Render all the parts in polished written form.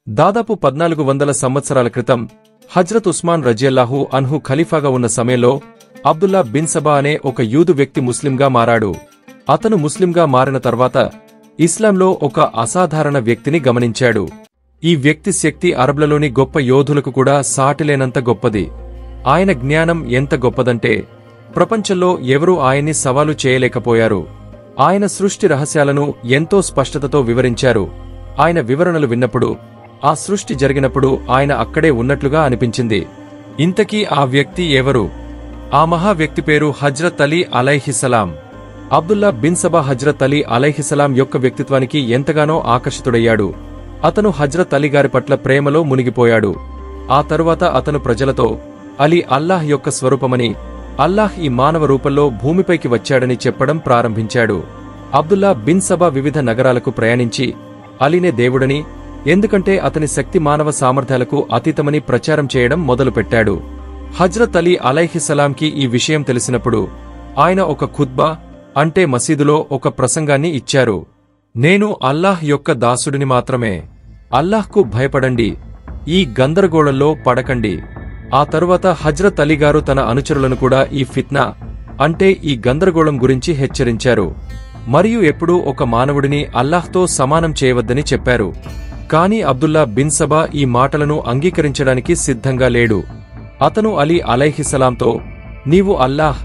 దాదాపు 1400 సంవత్సరాల క్రితం హజ్రత్ ఉస్మాన్ రజియల్లాహు అన్హు ఖలీఫాగా ఉన్న సమయంలో అబ్దుల్లా బిన్ సబా అనే ఒక యూదు వ్యక్తి ముస్లింగా మారాడు. అతను ముస్లింగా మారిన తర్వాత ఇస్లాంలో ఒక అసాధారణ వ్యక్తిని గమనించాడు. ఈ వ్యక్తి శక్తి అరబ్లలోని గొప్ప యోధులకు కూడా సాటిలేనంత గొప్పది. ఆయన జ్ఞానం ఎంత గొప్పదంటే ప్రపంచంలో ఎవరూ ఆయన్ని సవాలు చేయలేకపోయారు. ఆయన సృష్టి రహస్యాలను ఎంతో స్పష్టతతో వివరించారు. ఆయన వివరణలు విన్నప్పుడు ఆ సృష్టి జరిగినప్పుడు ఆయన అక్కడే ఉన్నట్లుగా అనిపించింది. ఇంతకీ ఆ వ్యక్తి ఎవరు? ఆ మహా వ్యక్తి పేరు హజ్రత్ అలీ అలైహిస్సలాం. Abdullah bin Saba Hazrat Ali అలైహిస్సలాం యొక్క వ్యక్తిత్వానికి ఎంతగానో ఆకర్షితుడయ్యాడు. అతను హజ్రత్ అలీ గారి పట్ల ప్రేమలో మునిగిపోయాడు. ఆ తరువాత అతను ప్రజలతో అలీ అల్లాహ్ యొక్క స్వరూపమని, అల్లాహ్ ఈ మానవ రూపంలో భూమిపైకి వచ్చాడని చెప్పడం ప్రారంభించాడు. అబ్దుల్లా బిన్ సబా వివిధ నగరాలకు ప్రయాణించి అలీనే దేవుడని, ఎందుకంటే అతని శక్తి మానవ సామర్థ్యాలకు అతీతమని ప్రచారం చేయడం మొదలుపెట్టాడు. హజ్రత్ అలీ అలైహిస్సలాంకి ఈ విషయం తెలిసినప్పుడు ఆయన ఒక ఖుత్బా అంటే మసీదులో ఒక ప్రసంగాన్ని ఇచ్చారు. నేను అల్లాహ్ యొక్క దాసుడిని మాత్రమే. అల్లాహ్కు భయపడండి, ఈ గందరగోళంలో పడకండి. ఆ తరువాత హజ్రత్ అలీ గారు తన అనుచరులను కూడా ఈ ఫిత్నా అంటే ఈ గందరగోళం గురించి హెచ్చరించారు. మరియు ఎప్పుడూ ఒక మానవుడిని అల్లాహ్తో సమానం చేయవద్దని చెప్పారు. కాని అబ్దుల్లా బిన్ సబా ఈ మాటలను అంగీకరించడానికి సిద్ధంగా లేడు. అతను అలీ అలైహిస్సలాంతో నీవు అల్లాహ్,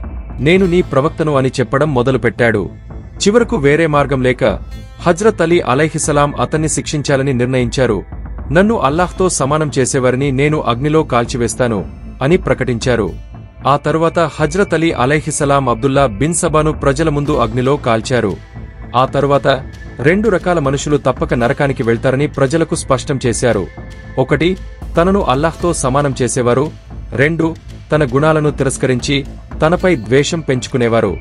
నేను నీ ప్రవక్తను అని చెప్పడం మొదలుపెట్టాడు. చివరకు వేరే మార్గం లేక హజ్రత్ అలీ అలైహిస్సలాం అతన్ని శిక్షించాలని నిర్ణయించారు. నన్ను అల్లాహ్తో సమానం చేసేవారిని నేను అగ్నిలో కాల్చివేస్తాను అని ప్రకటించారు. ఆ తరువాత హజ్రత్ అలీ అలైహిస్సలాం అబ్దుల్లా బిన్ సబాను ప్రజల ముందు అగ్నిలో కాల్చారు. ఆ తరువాత 2 రకాల మనుషులు తప్పక నరకానికి వెళ్తారని ప్రజలకు స్పష్టం చేశారు. 1 తనను అల్లాహ్తో సమానం చేసేవారు, 2 తన గుణాలను తిరస్కరించి తనపై ద్వేషం పెంచుకునేవారు.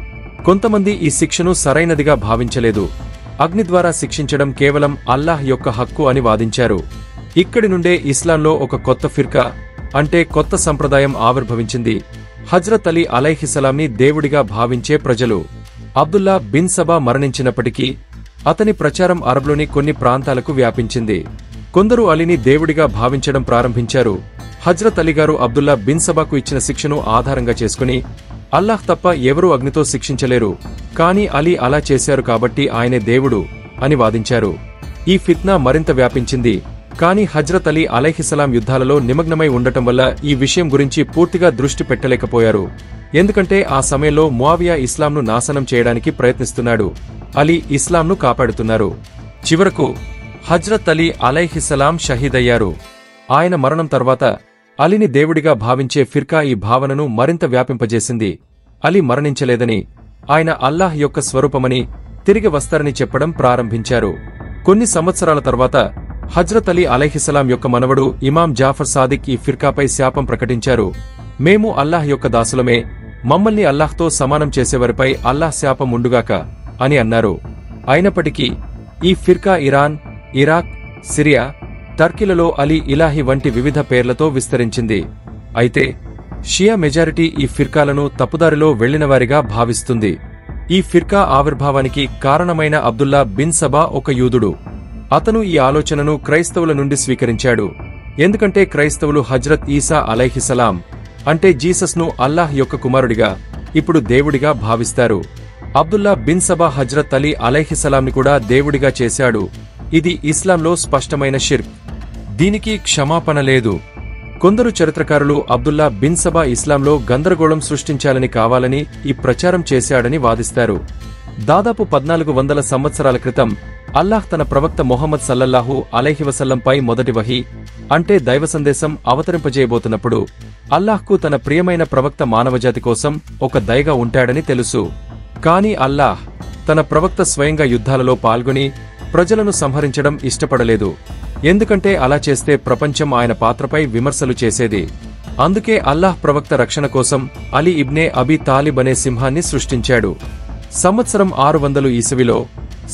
కొంతమంది ఈ శిక్షను సరైనదిగా భావించలేదు. అగ్ని ద్వారా శిక్షించడం కేవలం అల్లాహ్ యొక్క హక్కు అని వాదించారు. ఇక్కడి నుండే ఇస్లాంలో ఒక కొత్త ఫిర్కా అంటే కొత్త సంప్రదాయం ఆవిర్భవించింది. హజ్రత్ అలీ అలైహిస్సలాంని దేవుడిగా భావించే ప్రజలు. అబ్దుల్లా బిన్ సబా మరణించినప్పటికీ అతని ప్రచారం అరబ్లోని కొన్ని ప్రాంతాలకు వ్యాపించింది. కొందరు అలీని దేవుడిగా భావించడం ప్రారంభించారు. హజ్రత్ అలీ గారు అబ్దుల్లా బిన్ సబాకు ఇచ్చిన శిక్షను ఆధారంగా చేసుకుని అల్లాహ్ తప్ప ఎవరూ అగ్నితో శిక్షించలేరు, కాని అలీ అలా చేశారు కాబట్టి ఆయనే దేవుడు అని వాదించారు. ఈ ఫిత్నా మరింత వ్యాపించింది. కాని హజ్రత్ అలీ అలైహిస్సలాం యుద్ధాలలో నిమగ్నమై ఉండటం వల్ల ఈ విషయం గురించి పూర్తిగా దృష్టి పెట్టలేకపోయారు. ఎందుకంటే ఆ సమయంలో ముఆవియా ఇస్లాంను నాశనం చేయడానికి ప్రయత్నిస్తున్నాడు, అలీ ఇస్లాంను కాపాడుతున్నారు. చివరకు హజ్రత్ అలీ అలైహిస్సలాం షహీదయ్యారు. ఆయన మరణం తర్వాత అలీని దేవుడిగా భావించే ఫిర్కా ఈ భావనను మరింత వ్యాపింపజేసింది. అలీ మరణించలేదని, ఆయన అల్లాహ్ యొక్క స్వరూపమని, తిరిగి వస్తారని చెప్పడం ప్రారంభించారు. కొన్ని సంవత్సరాల తర్వాత హజ్రత్ అలీ అలైహిస్సలాం యొక్క మనవడు ఇమాం జాఫర్ సాదిక్ ఈ ఫిర్కాపై శాపం ప్రకటించారు. మేము అల్లాహ్ యొక్క దాసులమే, మమ్మల్ని అల్లాహ్తో సమానం చేసేవారిపై అల్లాహ్ శాపం ఉండుగాక అని అన్నారు. అయినప్పటికీ ఈ ఫిర్కా ఇరాన్, ఇరాక్, సిరియా, టర్కీలలో అలీ ఇలాహి వంటి వివిధ పేర్లతో విస్తరించింది. అయితే షియా మెజారిటీ ఈ ఫిర్కాలను తప్పుదారిలో వెళ్లినవారిగా భావిస్తుంది. ఈ ఫిర్కా ఆవిర్భావానికి కారణమైన అబ్దుల్లా బిన్ సబా ఒక యూదుడు. అతను ఈ ఆలోచనను క్రైస్తవుల నుండి స్వీకరించాడు. ఎందుకంటే క్రైస్తవులు హజ్రత్ ఈసా అలైహిస్సలాం అంటే జీసస్ను అల్లాహ్ యొక్క కుమారుడిగా, ఇప్పుడు దేవుడిగా భావిస్తారు. Abdullah bin Saba Hazrat Ali అలైహిస్సలాంని కూడా దేవుడిగా చేశాడు. ఇది ఇస్లాంలో స్పష్టమైన షిర్క్. దీనికి క్షమాపణ లేదు. కొందరు చరిత్రకారులు అబ్దుల్లా బిన్ సబా ఇస్లాంలో గందరగోళం సృష్టించాలని కావాలని ఈ ప్రచారం చేశాడని వాదిస్తారు. దాదాపు 1400 సంవత్సరాల క్రితం అల్లాహ్ తన ప్రవక్త మొహమ్మద్ సల్లల్లాహు అలైహి వసల్లంపై మొదటి వహీ అంటే దైవ సందేశం అవతరింపజేయబోతున్నప్పుడు అల్లాహ్కు తన ప్రియమైన ప్రవక్త మానవజాతి కోసం ఒక దయగా ఉంటాడని తెలుసు. కాని అల్లాహ్ తన ప్రవక్త స్వయంగా యుద్ధాలలో పాల్గొని ప్రజలను సంహరించడం ఇష్టపడలేదు. ఎందుకంటే అలా చేస్తే ప్రపంచం ఆయన పాత్రపై విమర్శలు చేసేది. అందుకే అల్లాహ్ ప్రవక్త రక్షణ కోసం అలీ ఇబ్నే అబీ తాలిబ్ అనే సింహాన్ని సృష్టించాడు. సంవత్సరం 600 ఈసవిలో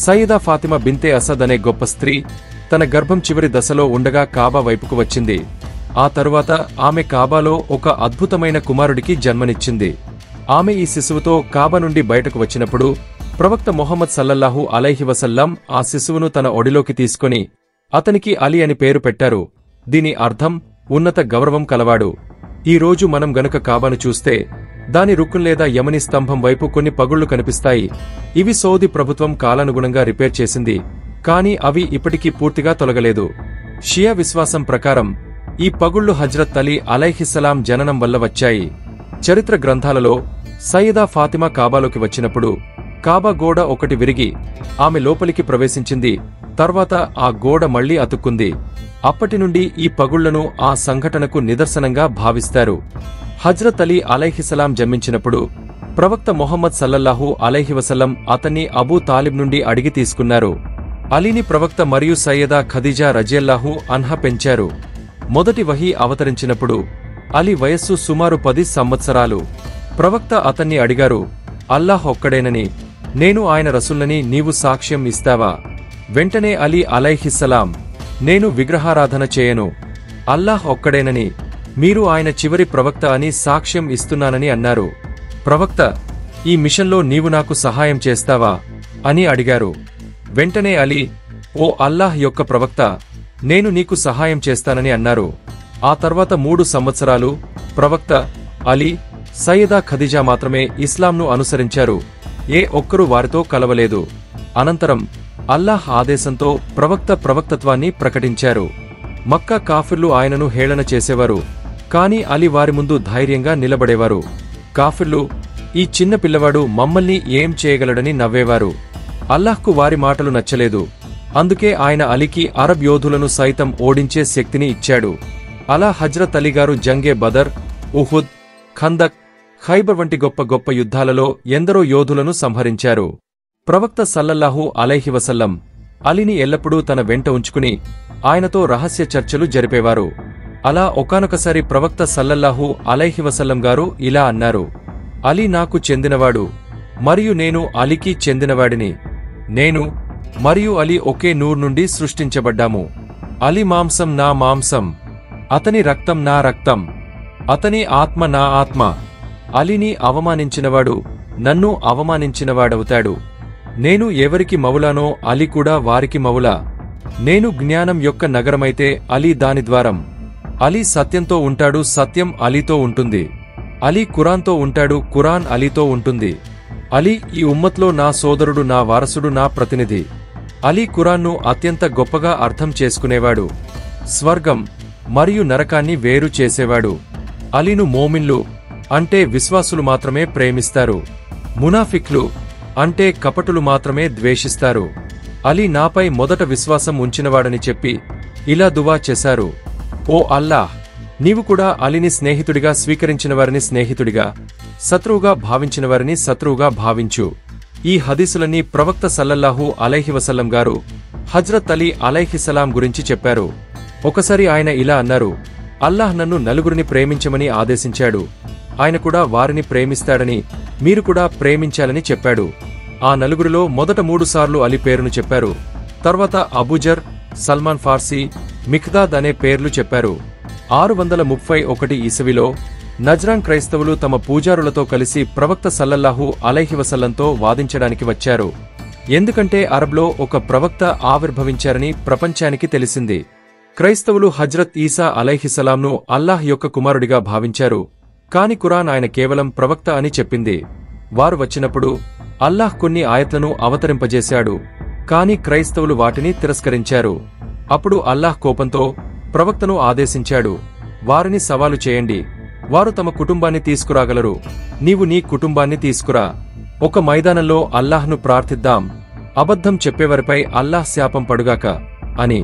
సయ్యిదా ఫాతిమా బింతే అసద్ అనే గొప్ప స్త్రీ తన గర్భం చివరి దశలో ఉండగా కాబా వైపుకు వచ్చింది. ఆ తరువాత ఆమె కాబాలో ఒక అద్భుతమైన కుమారుడికి జన్మనిచ్చింది. ఆమె ఈ శిశువుతో కాబా నుండి బయటకు వచ్చినప్పుడు ప్రవక్త మొహమ్మద్ సల్లల్లాహు అలైహి వసల్లం ఆ శిశువును తన ఒడిలోకి తీసుకుని అతనికి అలీ అని పేరు పెట్టారు. దీని అర్థం ఉన్నత గౌరవం కలవాడు. ఈ రోజు మనం గనుక కాబాను చూస్తే దాని రుక్కున్ లేదా యమనీ స్తంభం వైపు కొన్ని పగుళ్లు కనిపిస్తాయి. ఇవి సౌదీ ప్రభుత్వం కాలానుగుణంగా రిపేర్ చేసింది, కానీ అవి ఇప్పటికీ పూర్తిగా తొలగలేదు. షియా విశ్వాసం ప్రకారం ఈ పగుళ్లు హజ్రత్ అలీ అలైహిస్సలాం జననం వల్ల వచ్చాయి. చరిత్ర గ్రంథాలలో సయ్యదా ఫాతిమా కాబాలోకి వచ్చినప్పుడు కాబా గోడ ఒకటి విరిగి ఆమె లోపలికి ప్రవేశించింది. తర్వాత ఆ గోడ మళ్లీ అతుక్కుంది. అప్పటి నుండి ఈ పగుళ్లను ఆ సంఘటనకు నిదర్శనంగా భావిస్తారు. హజ్రత్ అలీ అలైహిస్సలాం జన్మించినప్పుడు ప్రవక్త మొహమ్మద్ సల్లల్లాహు అలైహివసల్లం అతన్ని అబూ తాలిబ్ నుండి అడిగి తీసుకున్నారు. అలీని ప్రవక్త మరియు సయ్యదా ఖదీజా రజియల్లాహు అన్హా పెంచారు. మొదటి వహీ అవతరించినప్పుడు అలీ వయస్సు సుమారు 10 సంవత్సరాలు. ప్రవక్త అతన్ని అడిగారు, అల్లాహ్ ఒక్కడేనని, నేను ఆయన రసూల్నని నీవు సాక్ష్యం ఇస్తావా? వెంటనే అలీ అలైహిస్సలాం, నేను విగ్రహారాధన చేయను, అల్లాహ్ ఒక్కడేనని, మీరు ఆయన చివరి ప్రవక్త అని సాక్ష్యం ఇస్తున్నానని అన్నారు. ప్రవక్త, ఈ మిషన్లో నీవు నాకు సహాయం చేస్తావా అని అడిగారు. వెంటనే అలీ, ఓ అల్లాహ్ యొక్క ప్రవక్త, నేను నీకు సహాయం చేస్తానని అన్నారు. ఆ తర్వాత 3 సంవత్సరాలు ప్రవక్త, అలీ, సయ్యదా ఖదీజా మాత్రమే ఇస్లాంను అనుసరించారు. ఏ ఒక్కరూ వారితో కలవలేదు. అనంతరం అల్లాహ్ ఆదేశంతో ప్రవక్త ప్రవక్తత్వాన్ని ప్రకటించారు. మక్కా కాఫిర్లు ఆయనను హేళన చేసేవారు, కాని అలీ వారి ముందు ధైర్యంగా నిలబడేవారు. కాఫిర్లు, ఈ చిన్న పిల్లవాడు మమ్మల్ని ఏం చేయగలడని నవ్వేవారు. అల్లాహ్కు వారి మాటలు నచ్చలేదు. అందుకే ఆయన అలీకి అరబ్ యోధులను సైతం ఓడించే శక్తిని ఇచ్చాడు. అలా హజ్రత్ అలీగారు జంగే బదర్, ఉహుద్, ఖందక్, ఖైబర్ వంటి గొప్ప గొప్ప యుద్ధాలలో ఎందరో యోధులను సంహరించారు. ప్రవక్త సల్లల్లాహు అలైహివసల్లం అలీని ఎల్లప్పుడూ తన వెంట ఉంచుకుని ఆయనతో రహస్య చర్చలు జరిపేవారు. అలా ఒకానొకసారి ప్రవక్త సల్లల్లాహు అలైహివసల్లం గారు ఇలా అన్నారు, అలీ నాకు చెందినవాడు, మరియు నేను అలీకి చెందినవాడిని. నేను మరియు అలీ ఒకే నూర్ నుండి సృష్టించబడ్డాము. అలీ మాంసం నా మాంసం, అతని రక్తం నా రక్తం, అతని ఆత్మ నా ఆత్మ. అలీని అవమానించినవాడు నన్ను అవమానించినవాడవుతాడు. నేను ఎవరికి మౌలానో అలీ కూడా వారికి మౌలా. నేను జ్ఞానం యొక్క నగరమైతే అలీ దాని ద్వారం. అలీ సత్యంతో ఉంటాడు, సత్యం అలీతో ఉంటుంది. అలీ ఖురాన్తో ఉంటాడు, ఖురాన్ అలీతో ఉంటుంది. అలీ ఈ ఉమ్మత్లో నా సోదరుడు, నా వారసుడు, నా ప్రతినిధి. అలీ ఖురాన్ను అత్యంత గొప్పగా అర్థం చేసుకునేవాడు. స్వర్గం మరియు నరకాన్ని వేరు చేసేవాడు. అలీను మోమిన్లు అంటే విశ్వాసులు మాత్రమే ప్రేమిస్తారు. మునాఫిక్లు అంటే కపటులు మాత్రమే ద్వేషిస్తారు. అలీ నాపై మొదట విశ్వాసం ఉంచినవాడని చెప్పి ఇలా దువా చేశారు, ఓ అల్లాహ్, నీవు కూడా అలీని స్నేహితుడిగా స్వీకరించినవారిని స్నేహితుడిగా, శత్రువుగా భావించినవారిని శత్రువుగా భావించు. ఈ హదీసులన్నీ ప్రవక్త సల్లల్లాహు అలైహివసల్లం గారు హజ్రత్ అలీ అలైహిస్సలాం గురించి చెప్పారు. ఒకసారి ఆయన ఇలా అన్నారు, అల్లాహ్ నన్ను నలుగురిని ప్రేమించమని ఆదేశించాడు. ఆయన కూడా వారిని ప్రేమిస్తాడని, మీరు కూడా ప్రేమించాలని చెప్పాడు. ఆ నలుగురిలో మొదట 3 సార్లు అలీ పేరును చెప్పారు. తర్వాత అబూజర్, సల్మాన్ ఫార్సీ, మిఖ్దాద్ అనే పేర్లు చెప్పారు. 631 ఈసవిలో నజ్రాన్ క్రైస్తవులు తమ పూజారులతో కలిసి ప్రవక్త సల్లల్లాహు అలైహివసల్లంతో వాదించడానికి వచ్చారు. ఎందుకంటే అరబ్లో ఒక ప్రవక్త ఆవిర్భవించారని ప్రపంచానికి తెలిసింది. క్రైస్తవులు హజ్రత్ ఈసా అలైహిస్సలాంను అల్లాహ్ యొక్క కుమారుడిగా భావించారు, కాని ఖురాన్ ఆయన కేవలం ప్రవక్త అని చెప్పింది. వారు వచ్చినప్పుడు అల్లాహ్ కొన్ని ఆయత్లను అవతరింపజేశాడు, కాని క్రైస్తవులు వాటిని తిరస్కరించారు. అప్పుడు అల్లాహ్ కోపంతో ప్రవక్తను ఆదేశించాడు, వారిని సవాలు చేయండి, వారు తమ కుటుంబాన్ని తీసుకురాగలరు, నీవు నీ కుటుంబాన్ని తీసుకురా. ఒక మైదానంలో అల్లాహ్ను ప్రార్థిద్దాం, అబద్ధం చెప్పేవారిపై అల్లాహ్ శాపం పడుగాక అని.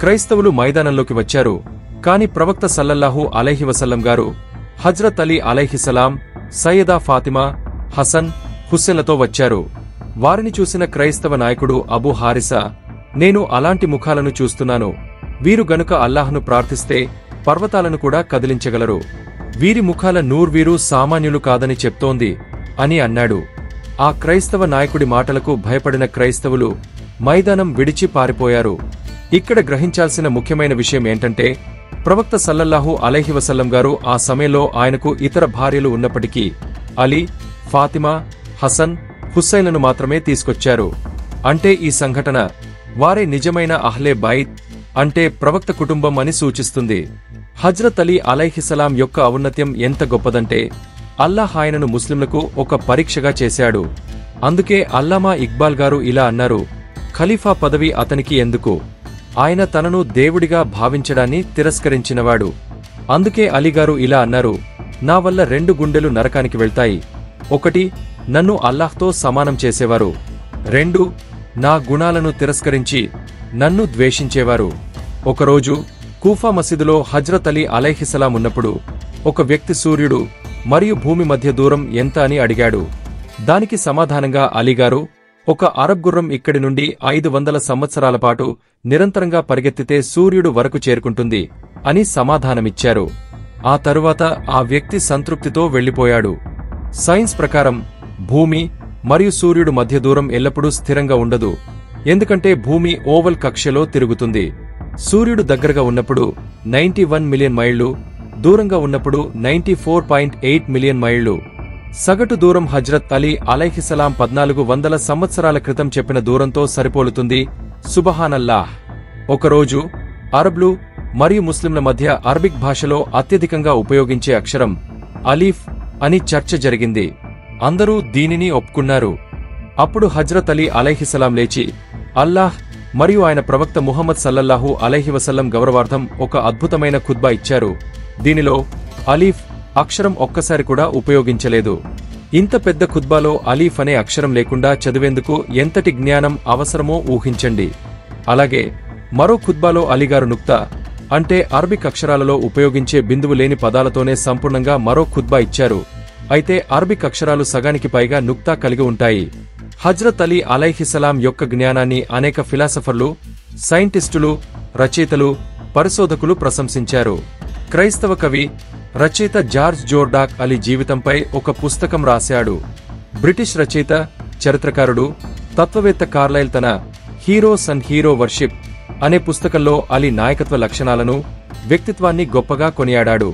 క్రైస్తవులు మైదానంలోకి వచ్చారు, కాని ప్రవక్త సల్లల్లాహు అలైహివసల్లం గారు హజ్రత్ అలీ అలైహిస్సలాం, సయ్యదా ఫాతిమా, హసన్, హుస్సేన్లతో వచ్చారు. వారిని చూసిన క్రైస్తవ నాయకుడు అబూ హారిసా, నేను అలాంటి ముఖాలను చూస్తున్నాను, వీరు గనుక అల్లాహ్ను ప్రార్థిస్తే పర్వతాలను కూడా కదిలించగలరు. వీరి ముఖాల వీరు సామాన్యులు కాదని చెప్తోంది అని అన్నాడు. ఆ క్రైస్తవ నాయకుడి మాటలకు భయపడిన క్రైస్తవులు మైదానం విడిచి పారిపోయారు. ఇక్కడ గ్రహించాల్సిన ముఖ్యమైన విషయం ఏంటంటే, ప్రవక్త సల్లల్లాహు అలైహివసల్లం గారు ఆ సమయంలో ఆయనకు ఇతర భార్యలు ఉన్నప్పటికీ అలీ, ఫాతిమా, హసన్, హుస్సైన్లను మాత్రమే తీసుకొచ్చారు. అంటే ఈ సంఘటన వారే నిజమైన అహ్లే బైత్ అంటే ప్రవక్త కుటుంబం అని సూచిస్తుంది. హజ్రత్ అలీ అలైహిస్సలాం యొక్క ఔన్నత్యం ఎంత గొప్పదంటే అల్లాహ్ ఆయనను ముస్లింలకు ఒక పరీక్షగా చేశాడు. అందుకే అల్లామా ఇక్బాల్ గారు ఇలా అన్నారు, ఖలీఫా పదవి అతనికి ఎందుకు? ఆయన తనను దేవుడిగా భావించడాన్ని తిరస్కరించినవాడు. అందుకే అలీగారు ఇలా అన్నారు, నా వల్ల 2 గుండెలు నరకానికి వెళ్తాయి. 1, నన్ను అల్లాహ్తో సమానం చేసేవారు. 2, నా గుణాలను తిరస్కరించి నన్ను ద్వేషించేవారు. ఒకరోజు కూఫా మసీదులో హజ్రత్ అలీ అలైహిస్సలాం ఉన్నప్పుడు ఒక వ్యక్తి సూర్యుడు మరియు భూమి మధ్య దూరం ఎంత అని అడిగాడు. దానికి సమాధానంగా అలీగారు, ఒక అరబ్ గుర్రం ఇక్కడి నుండి 500 సంవత్సరాల పాటు నిరంతరంగా పరిగెత్తితే సూర్యుడు వరకు చేరుకుంటుంది అని సమాధానమిచ్చారు. ఆ తరువాత ఆ వ్యక్తి సంతృప్తితో వెళ్లిపోయాడు. సైన్స్ ప్రకారం భూమి మరియు సూర్యుడు మధ్య దూరం ఎల్లప్పుడూ స్థిరంగా ఉండదు. ఎందుకంటే భూమి ఓవల్ కక్ష్యలో తిరుగుతుంది. సూర్యుడు దగ్గరగా ఉన్నప్పుడు 91 మిలియన్ మైళ్లు, దూరంగా ఉన్నప్పుడు 94.8 మిలియన్ మైళ్లు. సగటు దూరం హజ్రత్ అలీ అలైహిస్సలాం 1400 సంవత్సరాల క్రితం చెప్పిన దూరంతో సరిపోలుతుంది. సుబహానల్లాహ్. ఒకరోజు అరబ్లు మరియు ముస్లింల మధ్య అరబిక్ భాషలో అత్యధికంగా ఉపయోగించే అక్షరం అలీఫ్ అని చర్చ జరిగింది. అందరూ దీనిని ఒప్పుకున్నారు. అప్పుడు హజ్రత్ అలీ అలైహిస్సలాం లేచి అల్లాహ్ మరియు ఆయన ప్రవక్త ముహమ్మద్ సల్లల్లాహు అలైహి వసల్లం గౌరవార్థం ఒక అద్భుతమైన ఖుత్బా ఇచ్చారు. దీనిలో అలీఫ్ అక్షరం ఒక్కసారి కూడా ఉపయోగించలేదు. ఇంత పెద్ద ఖుత్బాలో అలీఫ్ అనే అక్షరం లేకుండా చదివేందుకు ఎంతటి జ్ఞానం అవసరమో ఊహించండి. అలాగే మరో ఖుత్బాలో అలీగారు నుక్తా అంటే అరబిక్ అక్షరాలలో ఉపయోగించే బిందువు లేని పదాలతోనే సంపూర్ణంగా మరో ఖుత్బా ఇచ్చారు. అయితే అరబిక్ అక్షరాలు సగానికి పైగా నుక్తా కలిగి ఉంటాయి. హజ్రత్ అలీ అలైహిస్సలాం యొక్క జ్ఞానాన్ని అనేక ఫిలాసఫర్లు, సైంటిస్టులు, రచయితలు, పరిశోధకులు ప్రశంసించారు. క్రైస్తవ కవి, రచయిత జార్జ్ జోర్డాక్ అలీ జీవితంపై ఒక పుస్తకం రాశాడు. బ్రిటిష్ రచయిత, చరిత్రకారుడు, తత్వవేత్త కార్లైల్ తన హీరోస్ అండ్ హీరో వర్షిప్ అనే పుస్తకంలో అలీ నాయకత్వ లక్షణాలను, వ్యక్తిత్వాన్ని గొప్పగా కొనియాడాడు.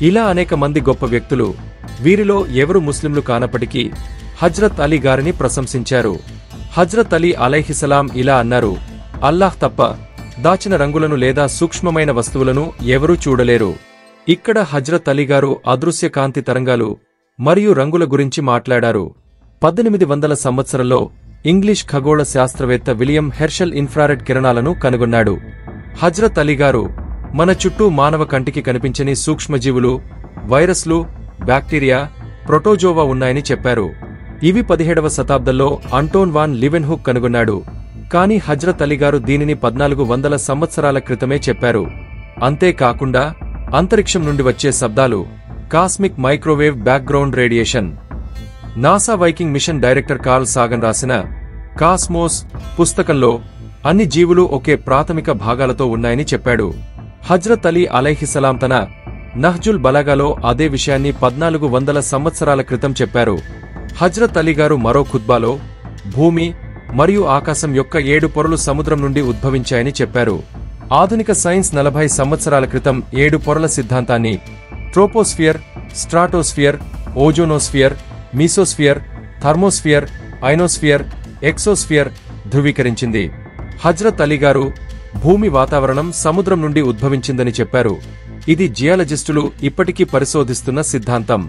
ఇలా అనేక మంది గొప్ప వ్యక్తులు, వీరిలో ఎవరు ముస్లింలు కానప్పటికీ హజ్రత్ అలీ గారిని ప్రశంసించారు. హజ్రత్ అలీ అలైహిస్సలాం ఇలా అన్నారు, అల్లాహ్ తప్ప దాచిన రంగులను లేదా సూక్ష్మమైన వస్తువులను ఎవరూ చూడలేరు. ఇక్కడ హజ్రత్ అలీ గారు అదృశ్య కాంతి తరంగాలు మరియు రంగుల గురించి మాట్లాడారు. 1800 సంవత్సరంలో ఇంగ్లీష్ ఖగోళ శాస్త్రవేత్త విలియం హెర్షల్ ఇన్ఫ్రారెడ్ కిరణాలను కనుగొన్నాడు. హజ్రత్ అలీ గారు మన చుట్టూ మానవ కంటికి కనిపించని సూక్ష్మజీవులు, వైరస్లు, బ్యాక్టీరియా, ప్రోటోజోవా ఉన్నాయని చెప్పారు. ఇవి 17వ శతాబ్దంలో అంటోన్ వాన్ లివెన్హుక్ కనుగొన్నాడు. కానీ హజ్రత్ అలీ గారు దీనిని 1400 సంవత్సరాల క్రితమే చెప్పారు. అంతేకాకుండా అంతరిక్షం నుండి వచ్చే శబ్దాలు, cosmic microwave background radiation. NASA Viking mission director Carl Sagan రాసిన కాస్మోస్ పుస్తకంలో అన్ని జీవులు ఒకే ప్రాథమిక భాగాలతో ఉన్నాయని చెప్పాడు. హజ్రత్ అలీ అలైహిస్సలాం తన నహ్జుల్ బలాగాలో అదే విషయాన్ని 1400 సంవత్సరాల క్రితం చెప్పారు. హజ్రత్ అలీ గారు మరో ఖుత్బాలో భూమి మరియు ఆకాశం యొక్క 7 పొరలు సముద్రం నుండి ఉద్భవించాయని చెప్పారు. ఆధునిక సైన్స్ 40 సంవత్సరాల క్రితం 7 పొరల సిద్ధాంతాన్ని troposphere, stratosphere, ozonosphere, mesosphere, thermosphere, ionosphere, exosphere ధృవీకరించింది. హజ్రత్ అలీ గారు భూమి వాతావరణం సముద్రం నుండి ఉద్భవించిందని చెప్పారు. ఇది జియాలజిస్టులు ఇప్పటికీ పరిశోధిస్తున్న సిద్ధాంతం.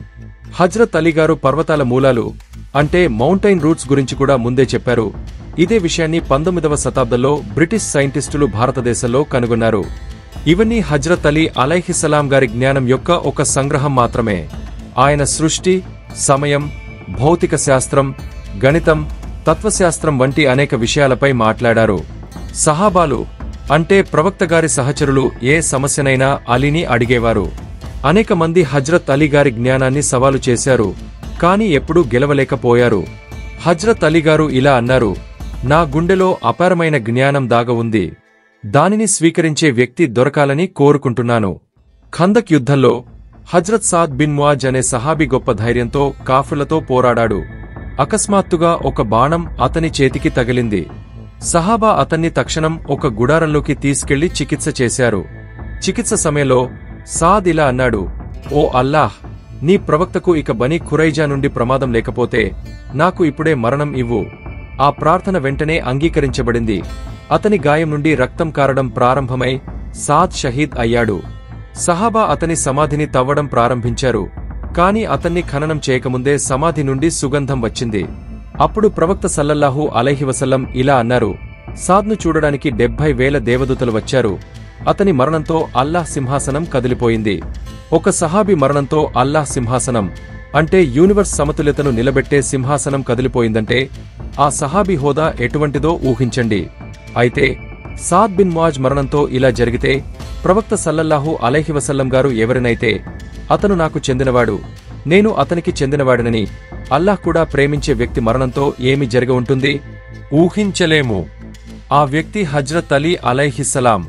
హజ్రత్ అలీ గారు పర్వతాల మూలాలు అంటే మౌంటైన్ రూట్స్ గురించి కూడా ముందే చెప్పారు. ఇదే విషయాన్ని 19వ శతాబ్దంలో బ్రిటిష్ సైంటిస్టులు భారతదేశంలో కనుగొన్నారు. ఇవన్నీ హజ్రత్ అలీ అలైహిస్సలాం గారి జ్ఞానం యొక్క ఒక సంగ్రహం మాత్రమే. ఆయన సృష్టి, సమయం, భౌతిక శాస్త్రం, గణితం, తత్వశాస్త్రం వంటి అనేక విషయాలపై మాట్లాడారు. సహాబాలు అంటే ప్రవక్త గారి సహచరులు ఏ సమస్యనైనా అలీని అడిగేవారు. అనేక మంది హజ్రత్ అలీ గారి జ్ఞానాన్ని సవాలు చేశారు, కాని ఎప్పుడూ గెలవలేకపోయారు. హజ్రత్ అలీ గారు ఇలా అన్నారు, నా గుండెలో అపారమైన జ్ఞానం దాగ ఉంది. దానిని స్వీకరించే వ్యక్తి దొరకాలని కోరుకుంటున్నాను. ఖందక్ యుద్ధంలో హజ్రత్ సాద్ బిన్ ముఆజ్ అనే సహాబీ గొప్ప ధైర్యంతో కాఫిర్లతో పోరాడాడు. అకస్మాత్తుగా ఒక బాణం అతని చేతికి తగిలింది. సహాబా అతన్ని తక్షణం ఒక గుడారంలోకి తీసుకెళ్లి చికిత్స చేశారు. చికిత్స సమయంలో సాద్ ఇలా అన్నాడు, ఓ అల్లాహ్, నీ ప్రవక్తకు ఇక బనీ ఖురైజా నుండి ప్రమాదం లేకపోతే నాకు ఇప్పుడే మరణం ఇవ్వు. ఆ ప్రార్థన వెంటనే అంగీకరించబడింది. అతని గాయం నుండి రక్తం కారడం ప్రారంభమై సాద్ షహీద్ అయ్యాడు. సహాబా అతని సమాధిని తవ్వడం ప్రారంభించారు. కాని అతన్ని ఖననం చేయకముందే సమాధి నుండి సుగంధం వచ్చింది. అప్పుడు ప్రవక్త సల్లల్లాహు అలైహి వసల్లం ఇలా అన్నారు, సాద్ను చూడడానికి 70,000 దేవదూతలు వచ్చారు. అతని మరణంతో అల్లాహ్ సింహాసనం కదిలిపోయింది. ఒక సహాబీ మరణంతో అల్లాహ్ సింహాసనం అంటే యూనివర్స్ సమతుల్యతను నిలబెట్టే సింహాసనం కదిలిపోయిందంటే ఆ సహాబీ హోదా ఎటువంటిదో ఊహించండి. అయితే సాద్ బిన్ ముఆజ్ మరణంతో ఇలా జరిగితే ప్రవక్త సల్లల్లాహు అలైహి వసల్లం గారు ఎవరినైతే అతను నాకు చెందినవాడు, నేను అతనికి చెందినవాడినని అల్లాహ్ కూడా ప్రేమించే వ్యక్తి మరణంతో ఏమి జరిగి ఉంటుంది? ఊహించలేము. ఆ వ్యక్తి హజ్రత్ అలీ అలైహిస్సలాం.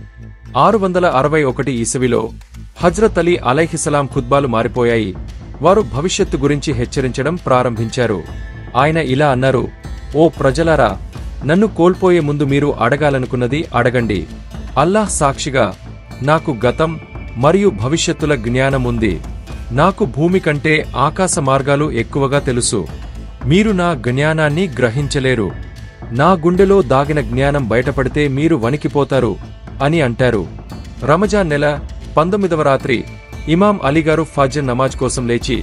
661 ఈసవిలో హజ్రత్ అలీ అలైహిస్సలాం ఖుత్బాలు మారిపోయాయి. వారు భవిష్యత్తు గురించి హెచ్చరించడం ప్రారంభించారు. ఆయన ఇలా అన్నారు, ఓ ప్రజలారా, నన్ను కోల్పోయే ముందు మీరు అడగాలనుకున్నది అడగండి. అల్లాహ్ సాక్షిగా నాకు గతం మరియు భవిష్యత్తుల జ్ఞానం ఉంది. నాకు భూమి కంటే ఆకాశ మార్గాలు ఎక్కువగా తెలుసు. మీరు నా జ్ఞానాన్ని గ్రహించలేరు. నా గుండెలో దాగిన జ్ఞానం బయటపడితే మీరు వణికిపోతారు అని అంటారు. రమజాన్ నెల 19వ రాత్రి ఇమాం అలీగారు ఫజ్ర్ నమాజ్ కోసం లేచి,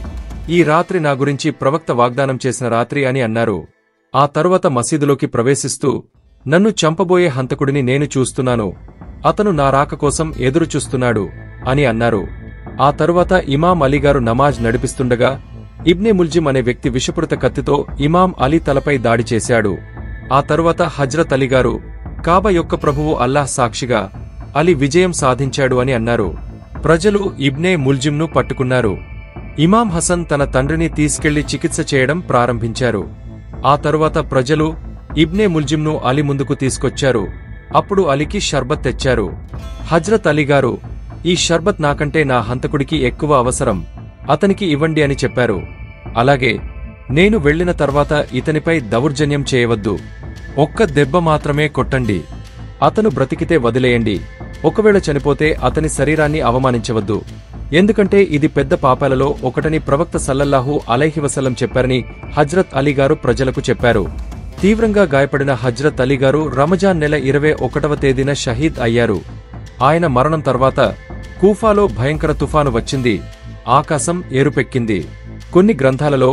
ఈ రాత్రి నా గురించి ప్రవక్త వాగ్దానం చేసిన రాత్రి అని అన్నారు. ఆ తరువాత మసీదులోకి ప్రవేశిస్తూ, నన్ను చంపబోయే హంతకుడిని నేను చూస్తున్నాను. అతను నా రాక కోసం ఎదురుచూస్తున్నాడు అని అన్నారు. ఆ తరువాత ఇమాం అలీగారు నమాజ్ నడిపిస్తుండగా ఇబ్నే ముల్జిమ్ అనే వ్యక్తి విషపూరిత కత్తితో ఇమాం అలీ తలపై దాడి చేశాడు. ఆ తరువాత హజ్రత్ అలీగారు, కాబా యొక్క ప్రభువు అల్లాహ్ సాక్షిగా అలీ విజయం సాధించాడు అని అన్నారు. ప్రజలు ఇబ్నే ముల్జిమ్ను పట్టుకున్నారు. ఇమాం హసన్ తన తండ్రిని తీసుకెళ్లి చికిత్స చేయడం ప్రారంభించారు. ఆ తరువాత ప్రజలు ఇబ్నే ముల్జిమ్ను అలీ ముందుకు తీసుకొచ్చారు. అప్పుడు అలీకి షర్బత్ తెచ్చారు. హజ్రత్ అలీగారు, ఈ షర్బత్ నాకంటే నా హంతకుడికి ఎక్కువ అవసరం, అతనికి ఇవ్వండి అని చెప్పారు. అలాగే నేను వెళ్లిన తర్వాత ఇతనిపై దౌర్జన్యం చేయవద్దు. ఒక్క దెబ్బ మాత్రమే కొట్టండి. అతను బ్రతికితే వదిలేయండి. ఒకవేళ చనిపోతే అతని శరీరాన్ని అవమానించవద్దు. ఎందుకంటే ఇది పెద్ద పాపాలలో ఒకటని ప్రవక్త సల్లల్లాహు అలైహి వసల్లం చెప్పారని హజ్రత్ అలీగారు ప్రజలకు చెప్పారు. తీవ్రంగా గాయపడిన హజ్రత్ అలీగారు రమజాన్ నెల 21వ తేదీన షహీద్ అయ్యారు. ఆయన మరణం తర్వాత కూఫాలో భయంకర తుఫాను వచ్చింది. ఆకాశం ఏరుపెక్కింది. కొన్ని గ్రంథాలలో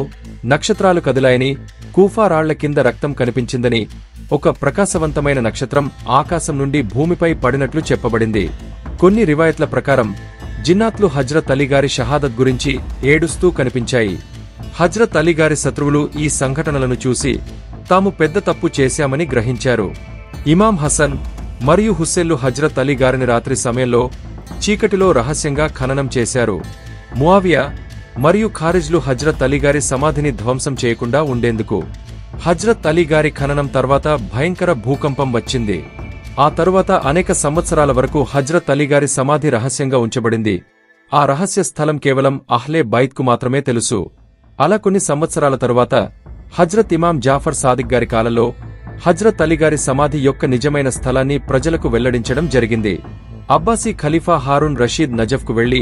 నక్షత్రాలు కదిలాయని, కూఫా రాళ్ల కింద రక్తం కనిపించిందని, ఒక ప్రకాశవంతమైన నక్షత్రం ఆకాశం నుండి భూమిపై పడినట్లు చెప్పబడింది. కొన్ని రివాయత్ల ప్రకారం జిన్నాత్లు హజ్రత్ అలీగారి షహాదత్ గురించి ఏడుస్తూ కనిపించాయి. హజ్రత్ అలీగారి శత్రువులు ఈ సంఘటనలను చూసి తాము పెద్ద తప్పు చేశామని గ్రహించారు. ఇమాం హసన్ మరియు హుస్సేన్లు హజ్రత్ అలీగారిని రాత్రి సమయంలో చీకటిలో రహస్యంగా ఖననం చేశారు. ముఆవియా మరియు ఖారిజ్లు హజ్రత్ అలీగారి సమాధిని ధ్వంసం చేయకుండా ఉండేందుకు. హజ్రత్ అలీగారి ఖననం తర్వాత భయంకర భూకంపం వచ్చింది. ఆ తరువాత అనేక సంవత్సరాల వరకు హజ్రత్ అలీగారి సమాధి రహస్యంగా ఉంచబడింది. ఆ రహస్య స్థలం కేవలం అహ్లే బైత్కు మాత్రమే తెలుసు. అలా కొన్ని సంవత్సరాల తరువాత హజ్రత్ ఇమాం జాఫర్ సాదిక్ గారి కాలంలో హజ్రత్ అలీగారి సమాధి యొక్క నిజమైన స్థలాన్ని ప్రజలకు వెల్లడించడం జరిగింది. అబ్బాసీ ఖలీఫా హారూన్ రషీద్ నజఫ్కు వెళ్లి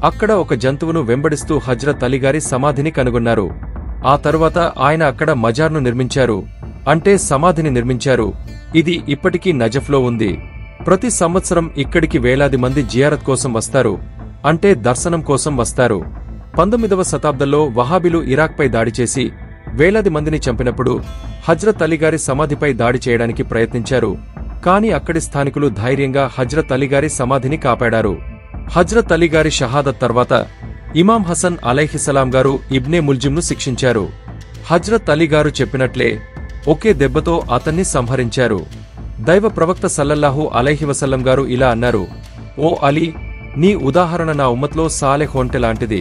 అక్కడ ఒక జంతువును వెంబడిస్తూ హజ్రత్ అలీగారి సమాధిని కనుగొన్నారు. ఆ తరువాత ఆయన అక్కడ మజార్ను నిర్మించారు, అంటే సమాధిని నిర్మించారు. ఇది ఇప్పటికీ నజఫ్లో ఉంది. ప్రతి సంవత్సరం ఇక్కడికి వేలాది మంది జియారత్ కోసం వస్తారు, అంటే దర్శనం కోసం వస్తారు. 19వ శతాబ్దంలో వహాబీలు ఇరాక్పై దాడి చేసి వేలాది మందిని చంపినప్పుడు హజ్రత్ అలీగారి సమాధిపై దాడి చేయడానికి ప్రయత్నించారు. కాని అక్కడి స్థానికులు ధైర్యంగా హజ్రత్ అలీగారి సమాధిని కాపాడారు. హజ్రత్ అలీగారి షహాదత్ తర్వాత ఇమాం హసన్ అలైహిస్సలాం గారు ఇబ్నే ముల్జిమ్ను శిక్షించారు. హజ్రత్ అలీగారు చెప్పినట్లే ఒకే దెబ్బతో అతన్ని సంహరించారు. దైవ ప్రవక్త సల్లల్లాహు అలైహి వసల్లం గారు ఇలా అన్నారు, ఓ అలీ, నీ ఉదాహరణ నా ఉమ్మత్లో సాలెహ్ ఒంటె లాంటిది.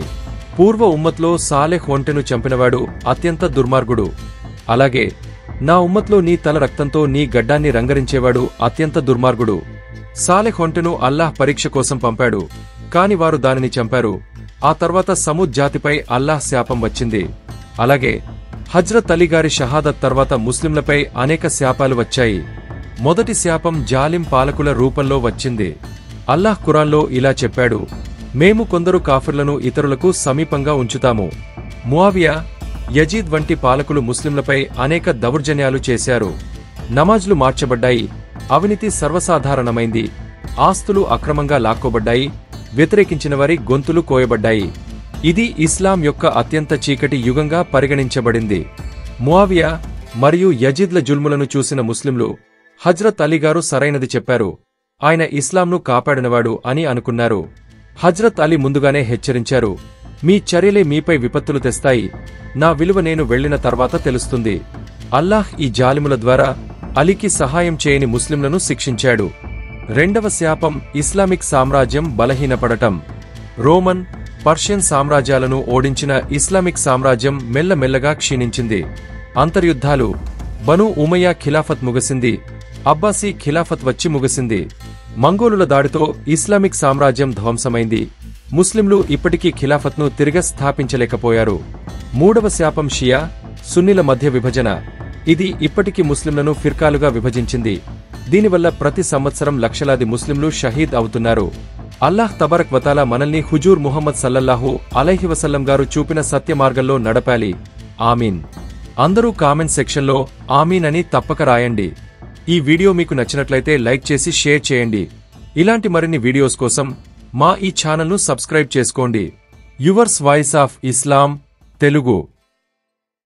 పూర్వ ఉమ్మత్లో సాలెహ్ ఒంటెను చంపినవాడు అత్యంత దుర్మార్గుడు. అలాగే నా ఉమ్మత్లో నీ తల రక్తంతో నీ గడ్డాన్ని రంగరించేవాడు అత్యంత దుర్మార్గుడు. సాలెహ్ ఒంటెను అల్లాహ్ పరీక్ష కోసం పంపాడు, కాని వారు దానిని చంపారు. ఆ తర్వాత సమూద్ జాతిపై అల్లాహ్ శాపం వచ్చింది. అలాగే హజ్రత్ అలీగారి షహాదత్ తర్వాత ముస్లింలపై అనేక శాపాలు వచ్చాయి. మొదటి శాపం జాలిం పాలకుల రూపంలో వచ్చింది. అల్లాహ్ ఖురాన్లో ఇలా చెప్పాడు, మేము కొందరు కాఫిర్లను ఇతరులకు సమీపంగా ఉంచుతాము. ముఆవియా, యజీద్ వంటి పాలకులు ముస్లింలపై అనేక దౌర్జన్యాలు చేశారు. నమాజ్లు మార్చబడ్డాయి, అవినీతి సర్వసాధారణమైంది. ఆస్తులు అక్రమంగా లాక్కోబడ్డాయి. వ్యతిరేకించిన వారి గొంతులు కోయబడ్డాయి. ఇది ఇస్లాం యొక్క అత్యంత చీకటి యుగంగా పరిగణించబడింది. ముఆవియా మరియు యజీద్ల జుల్ములను చూసిన ముస్లింలు హజ్రత్ అలీగారు సరైనది చెప్పారు, ఆయన ఇస్లాంను కాపాడినవాడు అని అనుకున్నారు. హజ్రత్ అలీ ముందుగానే హెచ్చరించారు, మీ చర్యలే మీపై విపత్తులు తెస్తాయి. నా విలువ నేను వెళ్లిన తర్వాత తెలుస్తుంది. అల్లాహ్ ఈ జాలిముల ద్వారా అలీకి సహాయం చేయని ముస్లింలను శిక్షించాడు. రెండవ శాపం ఇస్లామిక్ సామ్రాజ్యం బలహీనపడటం. రోమన్, పర్షియన్ సామ్రాజ్యాలను ఓడించిన ఇస్లామిక్ సామ్రాజ్యం మెల్లమెల్లగా క్షీణించింది. అంతర్యుద్ధాలు. బను ఉమయ్యా ఖిలాఫత్ ముగిసింది. అబ్బాసీ ఖిలాఫత్ వచ్చి ముగిసింది. మంగోలుల దాడితో ఇస్లామిక్ సామ్రాజ్యం ధ్వంసమైంది. ముస్లింలు ఇప్పటికీ ఖిలాఫత్ను తిరిగి స్థాపించలేకపోయారు. మూడవ శాపం షియా, సున్నీల మధ్య విభజన. ఇది ఇప్పటికీ ముస్లింలను ఫిర్కాలుగా విభజించింది. దీనివల్ల ప్రతి సంవత్సరం లక్షలాది ముస్లింలు షహీద్ అవుతున్నారు. అల్లాహ్ తబారక్ వతాలా మనల్ని హుజూర్ ముహమ్మద్ సల్లల్లాహు అలైహి వసల్లం గారు చూపిన సత్య మార్గంలో నడపాలి. ఆమీన్. అందరూ కామెంట్ సెక్షన్లో ఆమీన్ అని తప్పక రాయండి. ఈ వీడియో మీకు నచ్చినట్లయితే లైక్ చేసి షేర్ చేయండి. ఇలాంటి మరిన్ని వీడియోస్ కోసం మా ఈ ఛానల్ను సబ్స్క్రైబ్ చేసుకోండి. Yours voice of Islam Telugu.